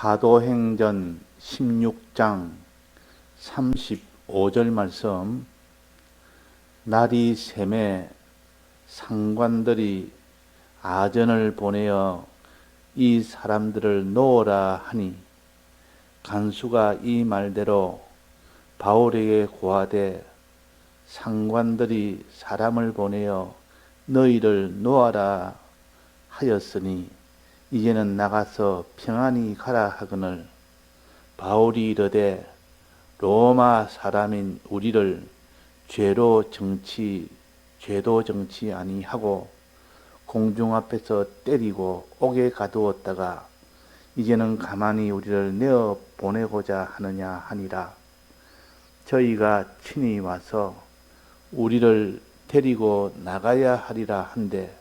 사도행전 16장 35절 말씀. 날이 새매 상관들이 아전을 보내어 이 사람들을 놓으라 하니 간수가 이 말대로 바울에게 고하되 상관들이 사람을 보내어 너희를 놓아라 하였으니 이제는 나가서 평안히 가라 하거늘 바울이 이르되 로마 사람인 우리를 죄도 정치 아니하고 공중 앞에서 때리고 옥에 가두었다가 이제는 가만히 우리를 내어 보내고자 하느냐 하니라. 저희가 친히 와서 우리를 데리고 나가야 하리라 한데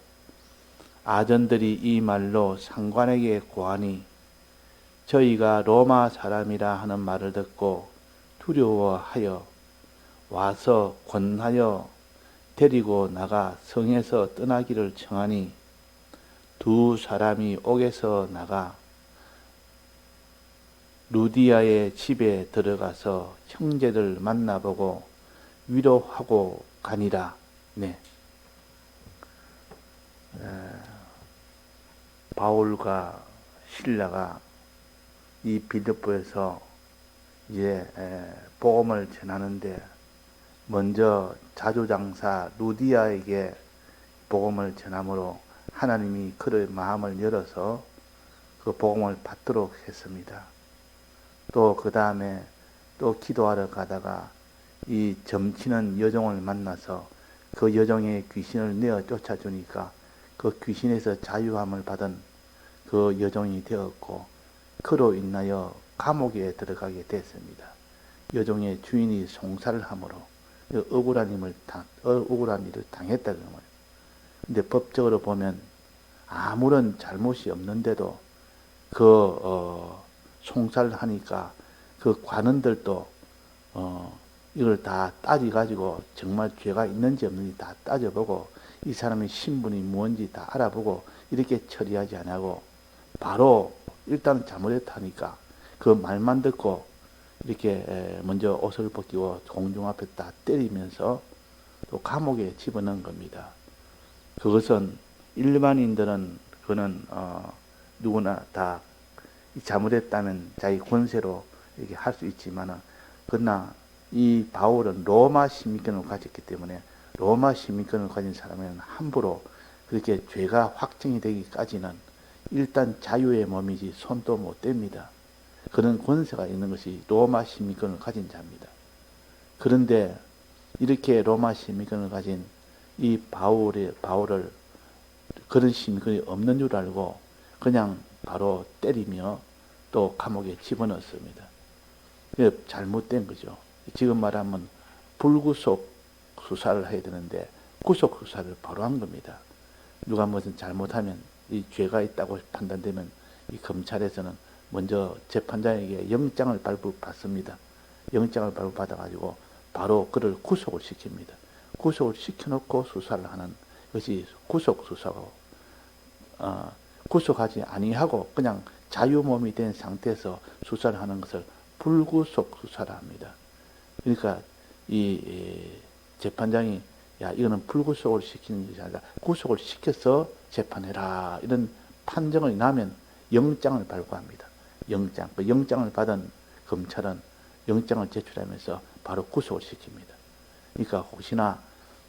아전들이 이 말로 상관에게 고하니 저희가 로마 사람이라 하는 말을 듣고 두려워하여 와서 권하여 데리고 나가 성에서 떠나기를 청하니 두 사람이 옥에서 나가 루디아의 집에 들어가서 형제들 만나보고 위로하고 가니라. 네. 바울과 실라가 이 빌립보에서 이제 복음을 전하는데 먼저 자주장사 루디아에게 복음을 전함으로 하나님이 그의 마음을 열어서 그 복음을 받도록 했습니다. 또 그 다음에 또 기도하러 가다가 이 점치는 여종을 만나서 그 여종의 귀신을 내어 쫓아주니까 그 귀신에서 자유함을 받은 그 여종이 되었고 그로 인하여 감옥에 들어가게 됐습니다. 여종의 주인이 송사를 함으로 억울한 일을 당했다는 거예요. 근데 법적으로 보면 아무런 잘못이 없는데도 송사를 하니까 그 관원들도 이걸 다 따져가지고 정말 죄가 있는지 없는지 다 따져보고 이 사람의 신분이 무엇인지 다 알아보고 이렇게 처리하지 않고 바로 일단 잘못했다니까 그 말만 듣고 이렇게 먼저 옷을 벗기고 공중 앞에 다 때리면서 또 감옥에 집어넣은 겁니다. 그것은 일반인들은 그는 누구나 다 잘못했다면 자기 권세로 이렇게 할 수 있지만은 그러나 이 바울은 로마 시민권을 가졌기 때문에 로마 시민권을 가진 사람은 함부로 그렇게 죄가 확정이 되기까지는 일단 자유의 몸이지 손도 못 댑니다. 그런 권세가 있는 것이 로마 시민권을 가진 자입니다. 그런데 이렇게 로마 시민권을 가진 이 바울을 그런 시민권이 없는 줄 알고 그냥 바로 때리며 또 감옥에 집어넣습니다. 잘못된 거죠. 지금 말하면 불구속 수사를 해야 되는데 구속 수사를 바로 한 겁니다. 누가 무슨 잘못하면 이 죄가 있다고 판단되면 이 검찰에서는 먼저 재판장에게 영장을 발부받습니다. 영장을 발부받아가지고 바로 그를 구속을 시킵니다. 구속을 시켜놓고 수사를 하는 것이 구속 수사고, 구속하지 아니하고 그냥 자유몸이 된 상태에서 수사를 하는 것을 불구속 수사를 합니다. 그러니까 이 재판장이 야 이거는 불구속을 시키는 것이 아니라 구속을 시켜서 재판해라 이런 판정을 나면 영장을 발부합니다. 그 영장을 받은 검찰은 영장을 제출하면서 바로 구속을 시킵니다. 그러니까 혹시나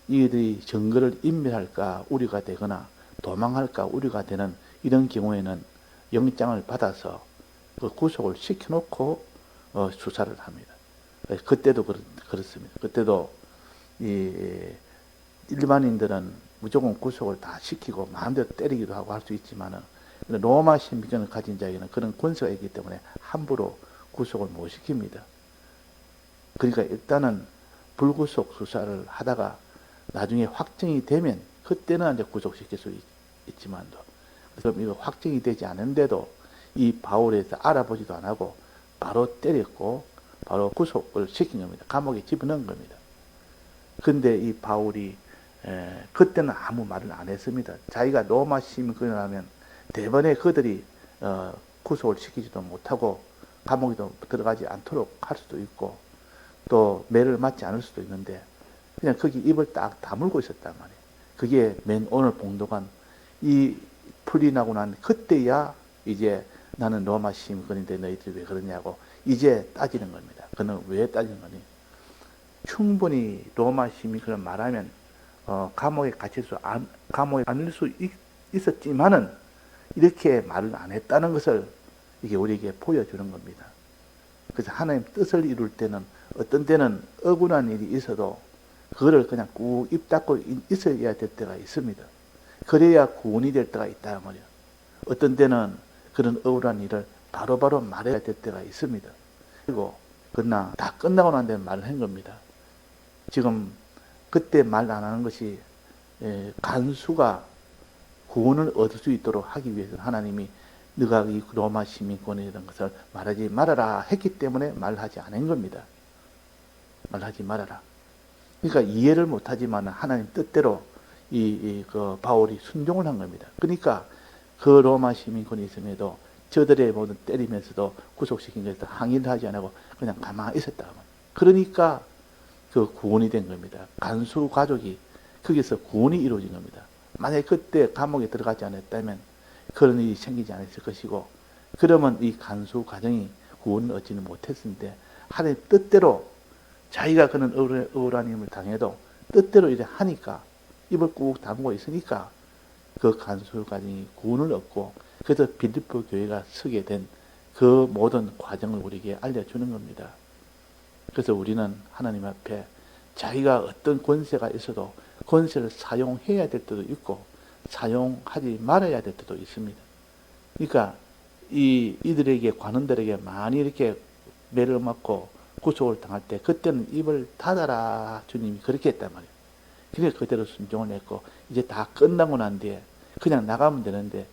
이들이 증거를 인멸할까 우려가 되거나 도망할까 우려가 되는 이런 경우에는 영장을 받아서 그 구속을 시켜놓고 수사를 합니다. 그때도 그렇습니다. 그때도 이 일반인들은 무조건 구속을 다 시키고 마음대로 때리기도 하고 할 수 있지만은 로마 시민권을 가진 자에게는 그런 권세가 있기 때문에 함부로 구속을 못 시킵니다. 그러니까 일단은 불구속 수사를 하다가 나중에 확정이 되면 그때는 이제 구속시킬 수 있지만도 그럼 이거 확정이 되지 않은데도 이 바울에서 알아보지도 안 하고 바로 때렸고 바로 구속을 시킨 겁니다. 감옥에 집어넣은 겁니다. 근데 이 바울이 그때는 아무 말을 안 했습니다. 자기가 로마 시민권을 하면 대번에 그들이 구속을 시키지도 못하고 감옥에도 들어가지 않도록 할 수도 있고 또 매를 맞지 않을 수도 있는데 그냥 거기 입을 딱 다물고 있었단 말이에요. 그게 맨 오늘 봉독한 이 풀이 나고 난 그때야 이제 나는 로마 시민권인데 너희들이 왜 그러냐고 이제 따지는 겁니다. 그는 왜 따지는 거니? 충분히 로마 시민권을 말하면 감옥에 감옥에 안 넣을 수 있었지만은 이렇게 말을 안 했다는 것을 이게 우리에게 보여주는 겁니다. 그래서 하나님 뜻을 이룰 때는 어떤 때는 억울한 일이 있어도 그거를 그냥 꾹 입 닫고 있어야 될 때가 있습니다. 그래야 구원이 될 때가 있다 말이에요. 어떤 때는 그런 억울한 일을 바로바로 말해야 될 때가 있습니다. 그리고 그러나 다 끝나고 난 다음에 말을 한 겁니다. 지금 그때 말 안 하는 것이 간수가 구원을 얻을 수 있도록 하기 위해서 하나님이 너가 이 로마 시민권에 이런 것을 말하지 말아라 했기 때문에 말하지 않은 겁니다. 말하지 말아라. 그러니까 이해를 못하지만 하나님 뜻대로 그 바울이 순종을 한 겁니다. 그러니까 그 로마 시민권이 있음에도 저들의 모든 때리면서도 구속시킨 것에서 항의를 하지 않고 그냥 가만히 있었다. 그러니까 그 구원이 된 겁니다. 간수 가족이 거기서 구원이 이루어진 겁니다. 만약에 그때 감옥에 들어가지 않았다면 그런 일이 생기지 않았을 것이고 그러면 이 간수 가정이 구원을 얻지는 못했는데 하나님 뜻대로 자기가 그런 억울한 힘을 당해도 뜻대로 이래 하니까 입을 꾹 다물고 있으니까 그 간수 가정이 구원을 얻고 그래서 빌립보 교회가 서게 된 그 모든 과정을 우리에게 알려주는 겁니다. 그래서 우리는 하나님 앞에 자기가 어떤 권세가 있어도 권세를 사용해야 될 때도 있고 사용하지 말아야 될 때도 있습니다. 그러니까 이들에게 관원들에게 많이 이렇게 매를 맞고 구속을 당할 때 그때는 입을 닫아라 주님이 그렇게 했단 말이에요. 그래서 그대로 순종을 했고 이제 다 끝나고 난 뒤에 그냥 나가면 되는데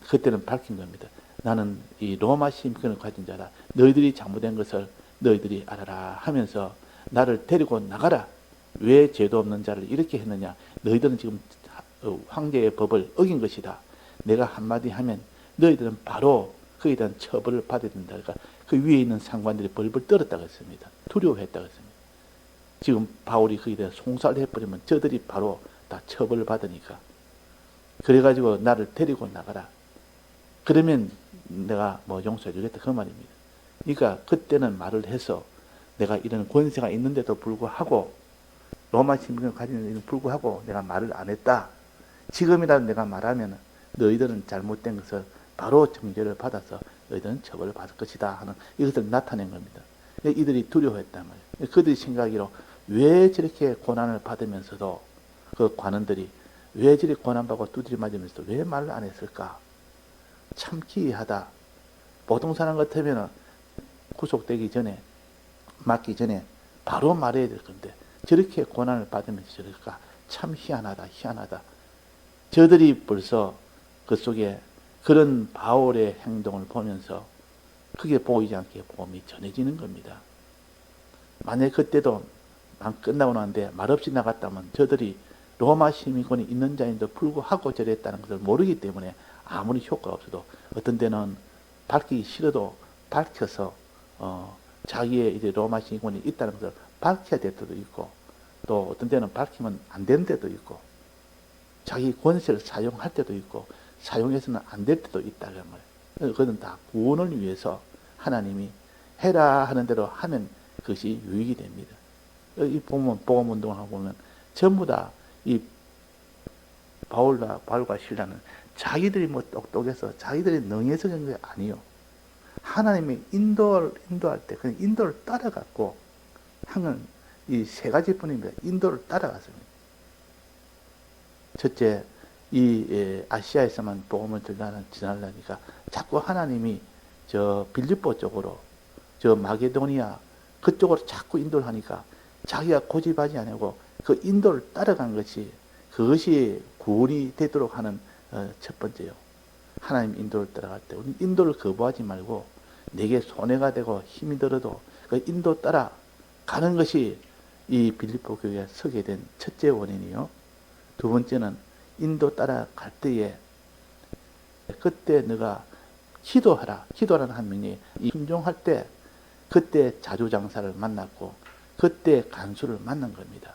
그때는 밝힌 겁니다. 나는 이 로마 시민권을 가진 자라. 너희들이 잘못된 것을 너희들이 알아라 하면서 나를 데리고 나가라. 왜 죄도 없는 자를 이렇게 했느냐. 너희들은 지금 황제의 법을 어긴 것이다. 내가 한마디 하면 너희들은 바로 그에 대한 처벌을 받아야 된다. 그러니까 그 위에 있는 상관들이 벌벌 떨었다고 했습니다. 두려워했다고 했습니다. 지금 바울이 거기에 대해 송사를 해버리면 저들이 바로 다 처벌을 받으니까. 그래가지고 나를 데리고 나가라. 그러면 내가 뭐 용서해 주겠다. 그 말입니다. 그러니까 그때는 말을 해서 내가 이런 권세가 있는데도 불구하고 로마 시민권을 가지는 데도 불구하고 내가 말을 안 했다. 지금이라도 내가 말하면 너희들은 잘못된 것을 바로 정죄를 받아서 너희들은 처벌을 받을 것이다 하는 이것을 나타낸 겁니다. 이들이 두려워했단 말이에요. 그들이 생각으로 왜 저렇게 고난을 받으면서도 그 관원들이 왜 저렇게 고난받고 두드려 맞으면서도 왜 말을 안 했을까? 참 기이하다. 보통 사람 같으면 구속되기 전에 맞기 전에 바로 말해야 될 건데 저렇게 고난을 받으면서 저럴까? 참 희한하다. 희한하다. 저들이 벌써 그 속에 그런 바울의 행동을 보면서 그게 보이지 않게 복음이 전해지는 겁니다. 만약 그때도 끝나고 나는데 말없이 나갔다면 저들이 로마 시민권이 있는 자인데도 불구하고 저랬다는 것을 모르기 때문에 아무리 효과가 없어도 어떤 때는 밝히기 싫어도 밝혀서 자기의 이제 로마 시민권이 있다는 것을 밝혀야 될 때도 있고 또 어떤 때는 밝히면 안 되는 때도 있고 자기 권세를 사용할 때도 있고 사용해서는 안 될 때도 있다는 말이에요. 그것은 다 구원을 위해서 하나님이 해라 하는 대로 하면 그것이 유익이 됩니다. 이 보면 복음운동을 하고 보면 전부 다 이 바울과 실라는 자기들이 뭐 똑똑해서 자기들이 능해서 그런 게 아니요. 하나님이 인도할 때 그냥 인도를 따라갔고 하는 이 세 가지뿐입니다. 인도를 따라갔습니다. 첫째, 이 아시아에서만 복음을 전하려니까 자꾸 하나님이 저 빌립보 쪽으로 저 마게도니아 그쪽으로 자꾸 인도를 하니까 자기가 고집하지 않고 그 인도를 따라간 것이 그것이 구원이 되도록 하는 첫 번째요. 하나님 인도를 따라갈 때 우리 인도를 거부하지 말고 내게 손해가 되고 힘이 들어도 그 인도 따라 가는 것이 이 빌립보 교회에 서게 된 첫째 원인이요. 두 번째는 인도 따라 갈 때에 그때 너가 기도하라. 기도라는 한 명이 순종할 때 그때 자주장사를 만났고 그때 간수를 만난 겁니다.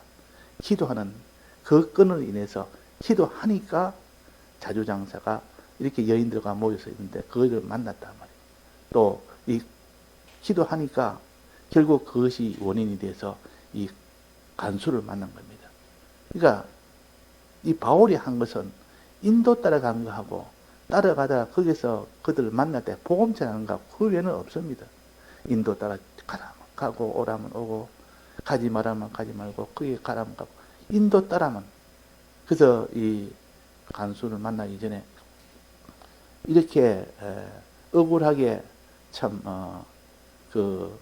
기도하는 그 끈으로 인해서 기도하니까 자주장사가 이렇게 여인들과 모여서 있는데 그걸 만났단 말이에요. 또 이 기도하니까 결국 그것이 원인이 돼서 이 간수를 만난 겁니다. 그러니까 이 바울이 한 것은 인도 따라간 거하고 따라가다가 거기서 그들을 만날 때 복음 전하는 거 그 외에는 없습니다. 인도 따라 가고 오라면 오고 가지 말라면 가지 말고 거기 가라면 가고 인도 따라면. 그래서 이 간수를 만나기 전에 이렇게 억울하게 참 그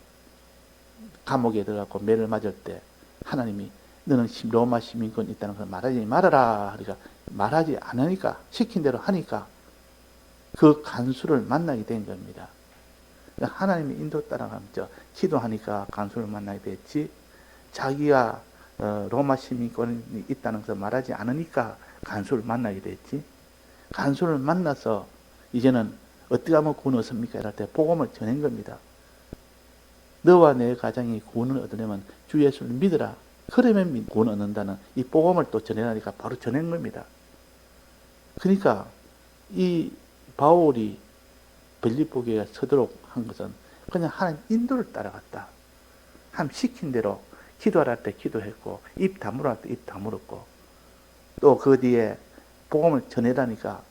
감옥에 들어가고 매를 맞을 때 하나님이 너는 로마 시민권 있다는 걸 말하지 말아라. 그러니까 말하지 않으니까 시킨 대로 하니까 그 간수를 만나게 된 겁니다. 하나님의 인도 따라가면서 기도하니까 간수를 만나게 됐지, 자기가 로마 시민권이 있다는 것을 말하지 않으니까 간수를 만나게 됐지. 간수를 만나서 이제는 어떻게 하면 구원 얻습니까? 이럴 때 복음을 전한 겁니다. 너와 내 가정이 구원을 얻으려면 주 예수를 믿으라. 그러면 구원 얻는다는 이 복음을 또 전해라니까 바로 전한 겁니다. 그러니까 이 바울이 빌립보 교회에 서도록 한 것은 그냥 하나님 인도를 따라갔다. 하나님 시킨 대로 기도하라 할 때 기도했고 입 다물어 할 때 입 다물었고 또 그 뒤에 복음을 전해라니까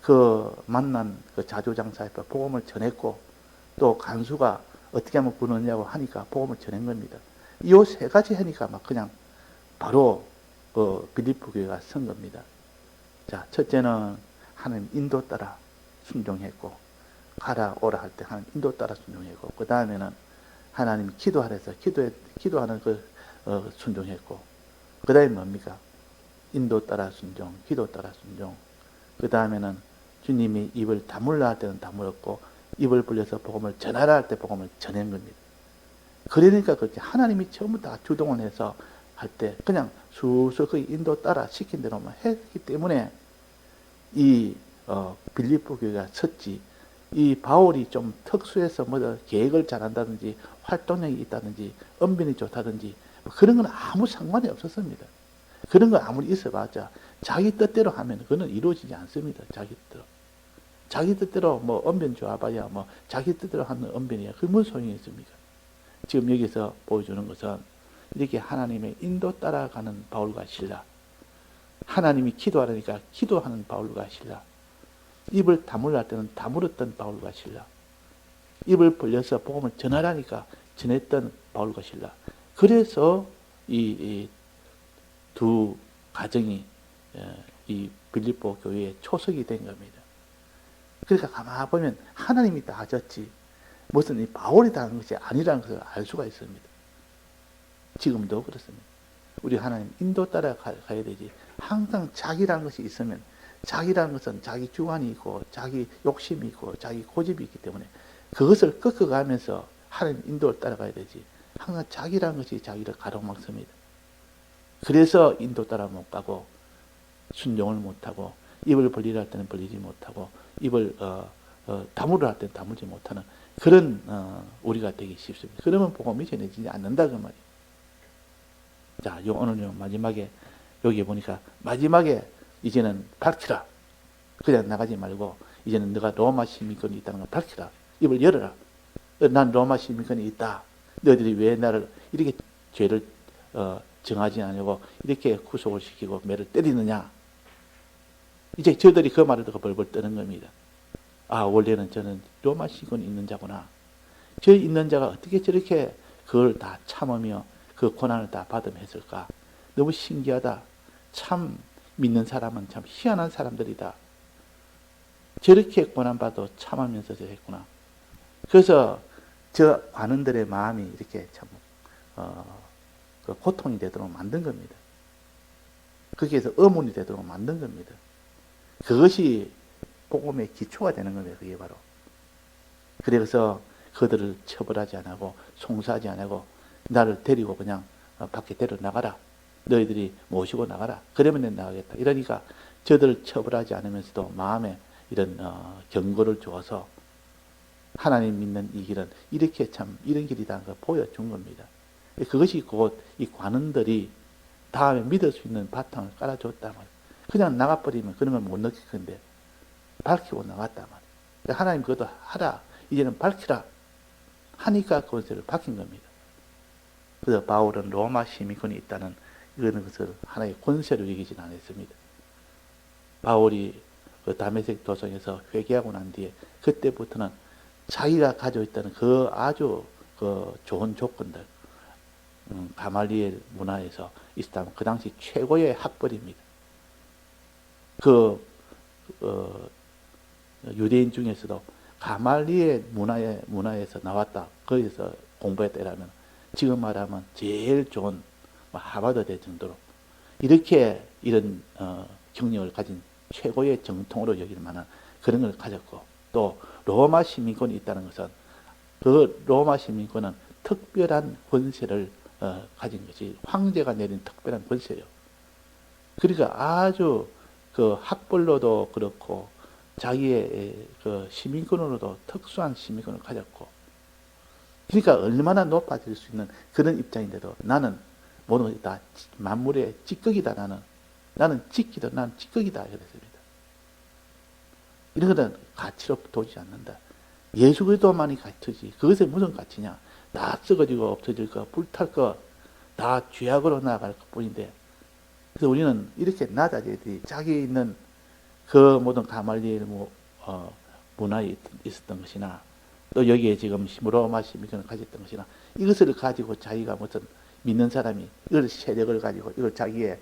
그 만난 그 자주장사에 복음을 전했고 또 간수가 어떻게 하면 구원하냐고 하니까 복음을 전한 겁니다. 이 세 가지 하니까 막 그냥 바로 빌립보 교회가 선 겁니다. 자, 첫째는 하나님 인도 따라 순종했고 가라 오라 할 때 하나님 인도 따라 순종했고 그 다음에는 하나님 기도하라 해서 기도하는 순종했고 그 다음에 뭡니까? 인도 따라 순종, 기도 따라 순종. 그 다음에는 주님이 입을 다물라 할 때는 다물었고 입을 벌려서 복음을 전하라 할 때 복음을 전한 겁니다. 그러니까 그렇게 하나님이 전부 다 주동을 해서 할 때 그냥 술술 그 인도 따라 시킨 대로만 했기 때문에 이 빌립보 교회가 섰지. 이 바울이 좀 특수해서 뭐 계획을 잘한다든지 활동력이 있다든지 언변이 좋다든지 그런 건 아무 상관이 없었습니다. 그런 거 아무리 있어봤자 자기 뜻대로 하면 그건 이루어지지 않습니다. 자기 뜻대로 뭐 언변 좋아봐야 뭐 자기 뜻대로 하는 언변이야. 그게 무슨 소용이 있습니까? 지금 여기서 보여주는 것은 이렇게 하나님의 인도 따라가는 바울과 실라, 하나님이 기도하라니까 기도하는 바울과 실라, 입을 다물라 할 때는 다물었던 바울과 실라, 입을 벌려서 복음을 전하라니까 전했던 바울과 실라. 그래서 이 두 가정이 이 빌립보 교회의 초석이 된 겁니다. 그러니까 가만히 보면 하나님이 다 하셨지 무슨 이 바울이 다 한 것이 아니라는 것을 알 수가 있습니다. 지금도 그렇습니다. 우리 하나님 인도 따라 가야 되지. 항상 자기라는 것이 있으면 자기라는 것은 자기 주관이 있고 자기 욕심이 있고 자기 고집이 있기 때문에 그것을 꺾어가면서 하나님 인도를 따라가야 되지. 항상 자기라는 것이 자기를 가로막습니다. 그래서 인도 따라 못 가고 순종을 못하고 입을 벌리라 할 때는 벌리지 못하고 입을 다물으라 할 때는 다물지 못하는 그런 우리가 되기 쉽습니다. 그러면 복음이 전해지지 않는다 그 말이에요. 자, 오늘 마지막에 여기 보니까 마지막에 이제는 밝히라. 그냥 나가지 말고 이제는 너가 로마 시민권이 있다는 걸 밝히라. 입을 열어라. 난 로마 시민권이 있다. 너희들이 왜 나를 이렇게 죄를 정하지 않으려고 이렇게 구속을 시키고 매를 때리느냐. 이제 저들이 그 말을 듣고 벌벌 떠는 겁니다. 아, 원래는 저는 로마 시민권이 있는 자구나. 저 있는 자가 어떻게 저렇게 그걸 다 참으며 그 고난을 다 받으며 했을까. 너무 신기하다. 참 믿는 사람은 참 희한한 사람들이다. 저렇게 고난받아도 참으면서 했구나. 그래서 저 관원들의 마음이 이렇게 참 그 고통이 되도록 만든 겁니다. 거기에서 의문이 되도록 만든 겁니다. 그것이 복음의 기초가 되는 겁니다. 그게 바로. 그래서 그들을 처벌하지 않고 송사하지 않고 나를 데리고 그냥 밖에 데려 나가라. 너희들이 모시고 나가라. 그러면 내 나가겠다. 이러니까 저들을 처벌하지 않으면서도 마음에 이런 경고를 주어서 하나님 믿는 이 길은 이렇게 참 이런 길이라는 걸 보여준 겁니다. 그것이 곧 이 관원들이 다음에 믿을 수 있는 바탕을 깔아줬단 말이에요. 그냥 나가버리면 그런 걸 못 느낄 건데 밝히고 나갔단 말이에요. 하나님 그것도 하라. 이제는 밝히라. 하니까 그것을 밝힌 겁니다. 그래서 바울은 로마 시민권이 있다는 이런 것을 하나의 권세로 여기진 않았습니다. 바울이 그 다메섹 도성에서 회개하고 난 뒤에 그때부터는 자기가 가지고 있다는 그 아주 그 좋은 조건들, 가말리엘 문화에서 있었다면 그 당시 최고의 학벌입니다. 유대인 중에서도 가말리엘 문화에서 나왔다, 거기서 공부했다 이라면 지금 말하면 제일 좋은 하버드대 정도로 이렇게 이런 경력을 가진 최고의 정통으로 여길 만한 그런 걸 가졌고, 또 로마 시민권이 있다는 것은 그 로마 시민권은 특별한 권세를 가진 것이 황제가 내린 특별한 권세예요. 그러니까 아주 그 학벌로도 그렇고 자기의 그 시민권으로도 특수한 시민권을 가졌고, 그러니까 얼마나 높아질 수 있는 그런 입장인데도 나는 모든 것이 다 만물의 찌꺼기다. 나는 찌끼다. 나는 찌꺼기다. 그랬습니다. 이런 것은 가치로 도지 않는다. 예수 그리스도만이 가치지. 그것에 무슨 가치냐? 다 썩어지고 없어질 거, 불탈 거, 다 죄악으로 나아갈 것 뿐인데, 그래서 우리는 이렇게 낮아져야 돼. 자기에 있는 그 모든 가말리엘 문화에 있었던 것이나, 또 여기에 지금 로마 시민권을 가졌던 것이나, 이것을 가지고 자기가 무슨 믿는 사람이 이걸 세력을 가지고 이걸 자기의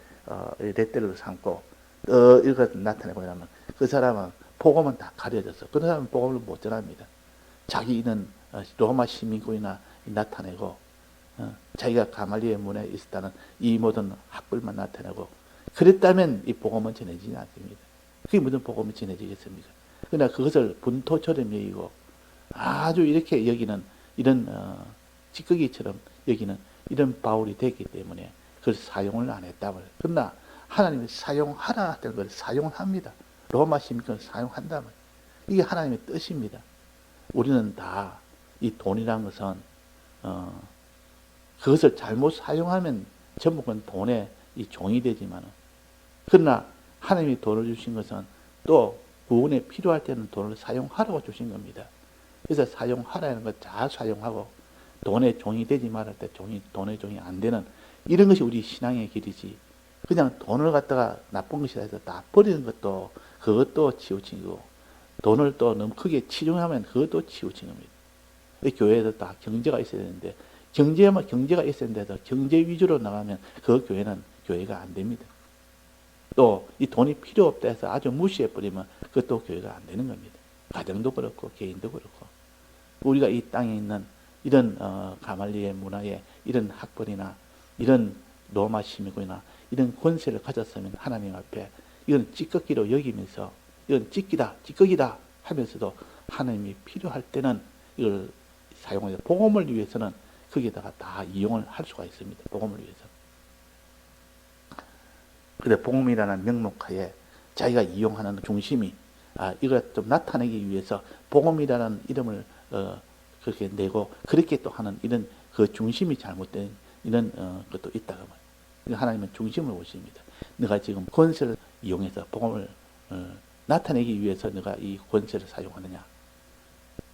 레떼를 삼고 이걸 나타내고 이러면 그 사람은 복음은 다 가려져서 그 사람은 복음을 못 전합니다. 자기는 로마 시민권이나 나타내고 자기가 가말리엘 문화에 있었다는 이 모든 학벌만 나타내고 그랬다면 이 복음은 전해지지 않습니다. 그게 무슨 복음이 전해지겠습니까? 그러나 그것을 분토처럼 여기고 아주 이렇게 여기는 이런 찌꺼기처럼 여기는 이런 바울이 됐기 때문에 그걸 사용을 안 했다고 해요. 그러나 하나님이 사용하라 하는 걸 사용합니다. 로마 시민권을 사용한다면 이게 하나님의 뜻입니다. 우리는 다 이 돈이라는 것은 그것을 잘못 사용하면 전부 건 돈의 이 종이 되지만, 그러나 하나님이 돈을 주신 것은 또 구원에 필요할 때는 돈을 사용하라고 주신 겁니다. 그래서 사용하라는 것 잘 사용하고 돈의 종이 되지 말할 때 돈의 종이 안 되는 이런 것이 우리 신앙의 길이지, 그냥 돈을 갖다가 나쁜 것이라 해서 다 버리는 것도 그것도 치우치고, 돈을 또 너무 크게 치중하면 그것도 치우친 겁니다. 교회에도 다 경제가 있어야 되는데 경제가 있어야 되는데도 경제 위주로 나가면 그 교회는 교회가 안 됩니다. 또 이 돈이 필요 없다 해서 아주 무시해 버리면 그것도 교회가 안 되는 겁니다. 가정도 그렇고 개인도 그렇고. 우리가 이 땅에 있는 이런 가말리엘 문화에 이런 학벌이나 이런 로마 시민권이나 이런 권세를 가졌으면 하나님 앞에 이건 찌꺼기로 여기면서 이건 찌꺼기다 하면서도 하나님이 필요할 때는 이걸 사용해서 복음을 위해서는 거기에다가 다 이용을 할 수가 있습니다. 복음을 위해서. 그런데 복음이라는 명목하에 자기가 이용하는 중심이 이걸 좀 나타내기 위해서 복음이라는 이름을 그렇게 내고 그렇게 또 하는 이런 그 중심이 잘못된 이런 것도 있다고 말이에요. 하나님은 중심을 보십니다. 내가 지금 권세를 이용해서 복음을 나타내기 위해서 내가 이 권세를 사용하느냐?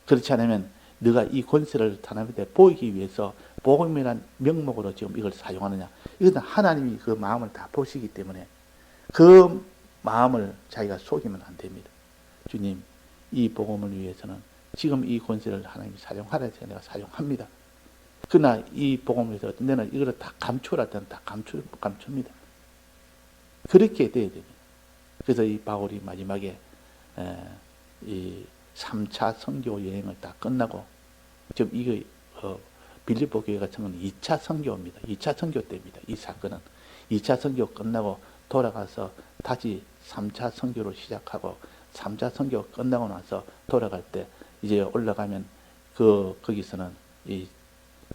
그렇지 않으면 네가 이 권세를 사람한테 보이기 위해서 복음이란 명목으로 지금 이걸 사용하느냐? 이것은 하나님이 그 마음을 다 보시기 때문에 그 마음을 자기가 속이면 안 됩니다. 주님, 이 복음을 위해서는 지금 이 권세를 하나님이 사용하라 해서 내가 사용합니다. 그러나 이 복음을 위해서 내는 이걸 다 감추라 했더니 다 감춥니다. 그렇게 돼야 됩니다. 그래서 이 바울이 마지막에 이 3차 선교 여행을 다 끝나고, 지금 이거 빌립보 교회가 청은 2차 선교입니다. 2차 선교 때입니다. 이 사건은 2차 선교 끝나고 돌아가서 다시 3차 선교를 시작하고 3차 선교 끝나고 나서 돌아갈 때 이제 올라가면 거기서는 이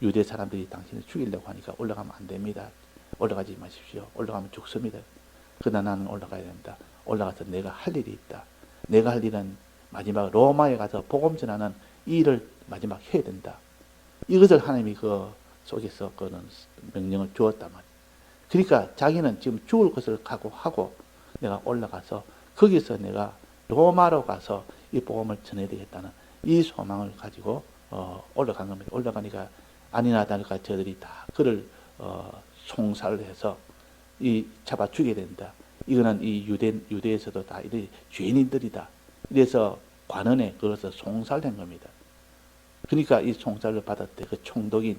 유대 사람들이 당신을 죽이려고 하니까 올라가면 안 됩니다. 올라가지 마십시오. 올라가면 죽습니다. 그러나 나는 올라가야 됩니다. 올라가서 내가 할 일이 있다. 내가 할 일은 마지막 로마에 가서 복음 전하는 이 일을 마지막 해야 된다. 이것을 하나님이 그 속에서 그는 명령을 주었단 말이에요. 그러니까 자기는 지금 죽을 것을 각오하고 내가 올라가서 거기서 내가 로마로 가서 이 복음을 전해야 되겠다는 이 소망을 가지고 올라간 겁니다. 올라가니까 아니나 다를까 저들이 다 그를 송사를 해서 이 잡아 죽여야 된다. 이거는 이 유대에서도 다 이 죄인들이다. 이래서 관원에 그것을 송살된 겁니다. 그러니까 이 송살을 받을 때 그 총독인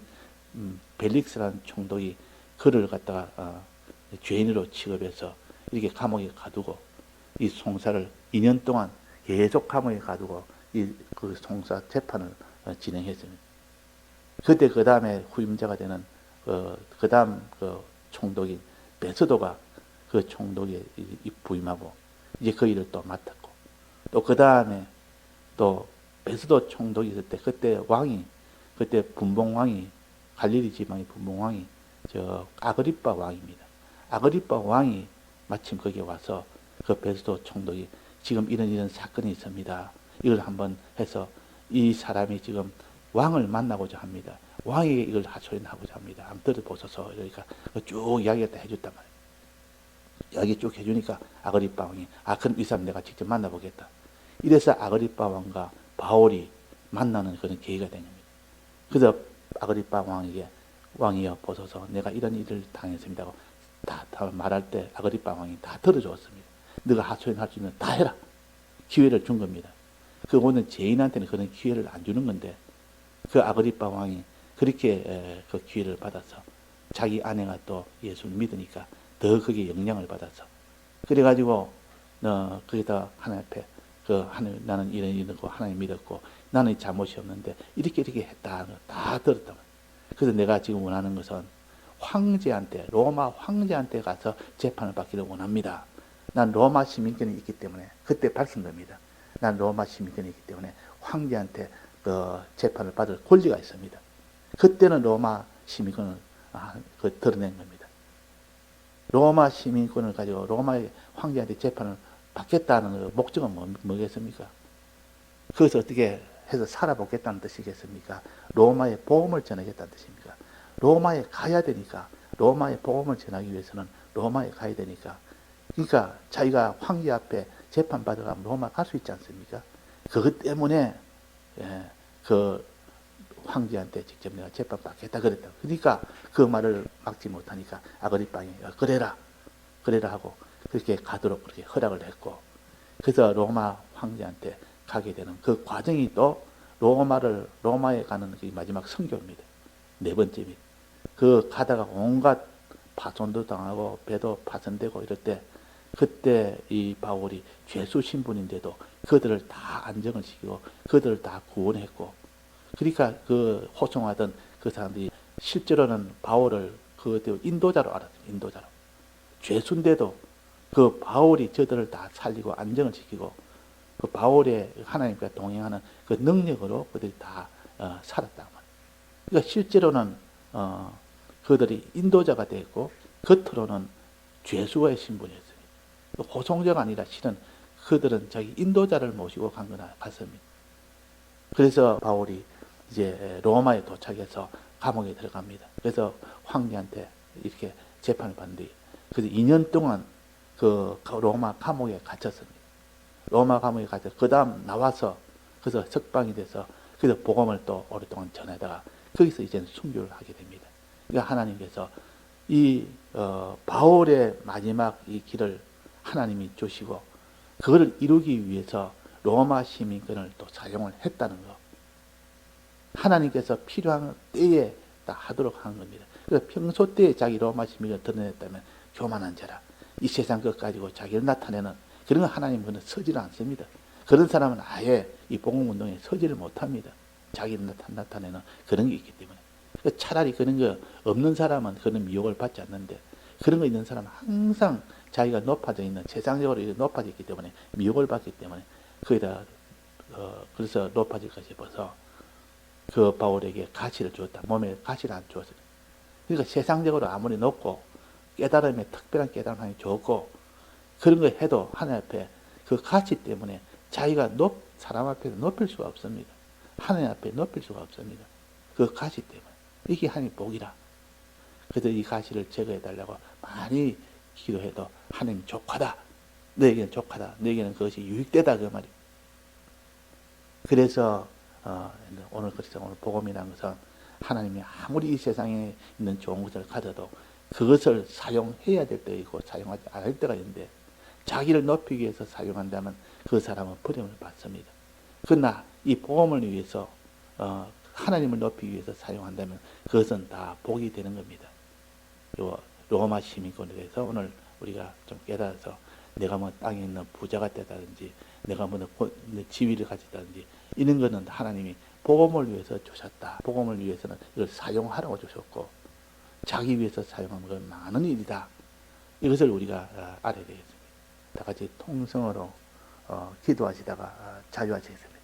벨릭스라는 총독이 그를 갖다가 죄인으로 취급해서 이렇게 감옥에 가두고 이 송사를 2년 동안 계속 감옥에 가두고 이 그 송사 재판을 진행했습니다. 그때 그 다음에 후임자가 되는 그 다음 그 총독인 베스도가 그 총독에 부임하고 이제 그 일을 또 맡았고 또 그 다음에 또 베스도 총독이 있을 때 그때 왕이 그때 분봉왕이 갈릴리 지방의 분봉왕이 저 아그리빠 왕입니다. 아그리빠 왕이 마침 거기에 와서 그 베스도 총독이 지금 이런 사건이 있습니다. 이걸 한번 해서 이 사람이 지금 왕을 만나고자 합니다. 왕에게 이걸 하소연하고자 합니다. 한번 들어보소서. 그러니까 쭉 이야기를 다 해줬단 말이에요. 이야기 쭉 해주니까 아그리빠 왕이 그럼 이 사람 내가 직접 만나보겠다. 이래서 아그리빠 왕과 바울이 만나는 그런 계기가 된 겁니다. 그래서 아그리빠 왕에게 왕이여 보소서 내가 이런 일을 당했습니다 하고 다 말할 때 아그리빠 왕이 다 들어주었습니다. 네가 하소연할 수 있는 다 해라. 기회를 준 겁니다. 그거는 죄인한테는 그런 기회를 안 주는 건데 그 아그리빠 왕이 그렇게 그 기회를 받아서 자기 아내가 또 예수를 믿으니까 더 거기에 영향을 받아서 그래가지고 거기다 하나님 앞에 하나님 나는 이러고 하나님 믿었고 나는 잘못이 없는데 이렇게 했다 다 들었단 말이에요. 그래서 내가 지금 원하는 것은 황제한테 로마 황제한테 가서 재판을 받기를 원합니다. 난 로마 시민권이 있기 때문에 그때 밝힌 겁니다. 난 로마 시민권이 있기 때문에 황제한테 그 재판을 받을 권리가 있습니다. 그때는 로마 시민권을 드러낸 겁니다. 로마 시민권을 가지고 로마의 황제한테 재판을 받겠다는 목적은 뭐겠습니까? 그것을 어떻게 해서 살아보겠다는 뜻이겠습니까? 로마의 복음을 전하겠다는 뜻입니까? 로마에 가야 되니까 로마의 복음을 전하기 위해서는 로마에 가야 되니까 그러니까 자기가 황제 앞에 재판받아가면 로마 갈 수 있지 않습니까? 그것 때문에 그 황제한테 직접 내가 재판받겠다 그랬다. 그러니까 그 말을 막지 못하니까 아그리빠이 그래라 하고 그렇게 가도록 그렇게 허락을 했고 그래서 로마 황제한테 가게 되는 그 과정이 또 로마에 가는 그 마지막 선교입니다. 네 번째입니다. 그 가다가 온갖 파손도 당하고 배도 파손되고 이럴 때 그때 이 바울이 죄수 신분인데도 그들을 다 안정을 시키고 그들을 다 구원했고 그러니까 그 호송하던 그 사람들이 실제로는 바울을 그때 인도자로 알았어요. 인도자로. 죄수인데도 그 바울이 저들을 다 살리고 안정을 시키고 그 바울의 하나님과 동행하는 그 능력으로 그들이 다 살았단 말이에요. 그러니까 실제로는 그들이 인도자가 됐고 겉으로는 죄수의 신분이었습니다. 호송자가 아니라 실은 그들은 자기 인도자를 모시고 간 거나 같습니다. 그래서 바울이 이제 로마에 도착해서 감옥에 들어갑니다. 그래서 황제한테 이렇게 재판을 받는 뒤 그래서 2년 동안 그 로마 감옥에 갇혔습니다. 로마 감옥에 갇혀 그 다음 나와서 그래서 석방이 돼서 그래서 복음을 또 오랫동안 전하다가 거기서 이제는 순교를 하게 됩니다. 그러니까 하나님께서 이 바울의 마지막 이 길을 하나님이 주시고 그거를 이루기 위해서 로마 시민권을 또 사용을 했다는 거. 하나님께서 필요한 때에 다 하도록 한 겁니다. 그래서 평소 때에 자기 로마 시민권을 드러냈다면 교만한 자라 이 세상 것 가지고 자기를 나타내는 그런 거 하나님은 서지를 않습니다. 그런 사람은 아예 이 복음운동에 서지를 못합니다. 자기를 나타내는 그런 게 있기 때문에. 차라리 그런 거 없는 사람은 그런 미혹을 받지 않는데 그런 거 있는 사람은 항상 자기가 높아져 있는 세상적으로 높아져 있기 때문에 미혹을 받기 때문에 거기다 그래서 높아질 것이 싶어서 그 바울에게 가시를 주었다. 몸에 가시를 안 주었어요. 그러니까 세상적으로 아무리 높고 깨달음에 특별한 깨달음이 좋고 그런 거 해도 하나님 앞에 그 가치 때문에 자기가 사람 앞에서 높일 수가 없습니다. 하나님 앞에 높일 수가 없습니다. 그 가시 때문에. 이게 하나님 복이라. 그래서 이 가시를 제거해 달라고 많이 기도해도 하나님 족하다. 너에게는 족하다. 너에게는 그것이 유익되다. 그 말이에요. 그래서 오늘 그래서 오늘 복음이라는 것은 하나님이 아무리 이 세상에 있는 좋은 것을 가져도 그것을 사용해야 될 때이고 사용하지 않을 때가 있는데 자기를 높이기 위해서 사용한다면 그 사람은 버림을 받습니다. 그러나 이 복음을 위해서 하나님을 높이기 위해서 사용한다면 그것은 다 복이 되는 겁니다. 요 로마 시민권에 대해서 오늘 우리가 좀 깨달아서 내가 뭐 땅에 있는 부자가 되다든지 내가 뭐 지위를 가졌다든지 이런 거는 하나님이 복음을 위해서 주셨다. 복음을 위해서는 이걸 사용하라고 주셨고 자기 위해서 사용하는 건 많은 일이다. 이것을 우리가 알아야 되겠습니다. 다 같이 통성으로 기도하시다가 자유하시겠습니다.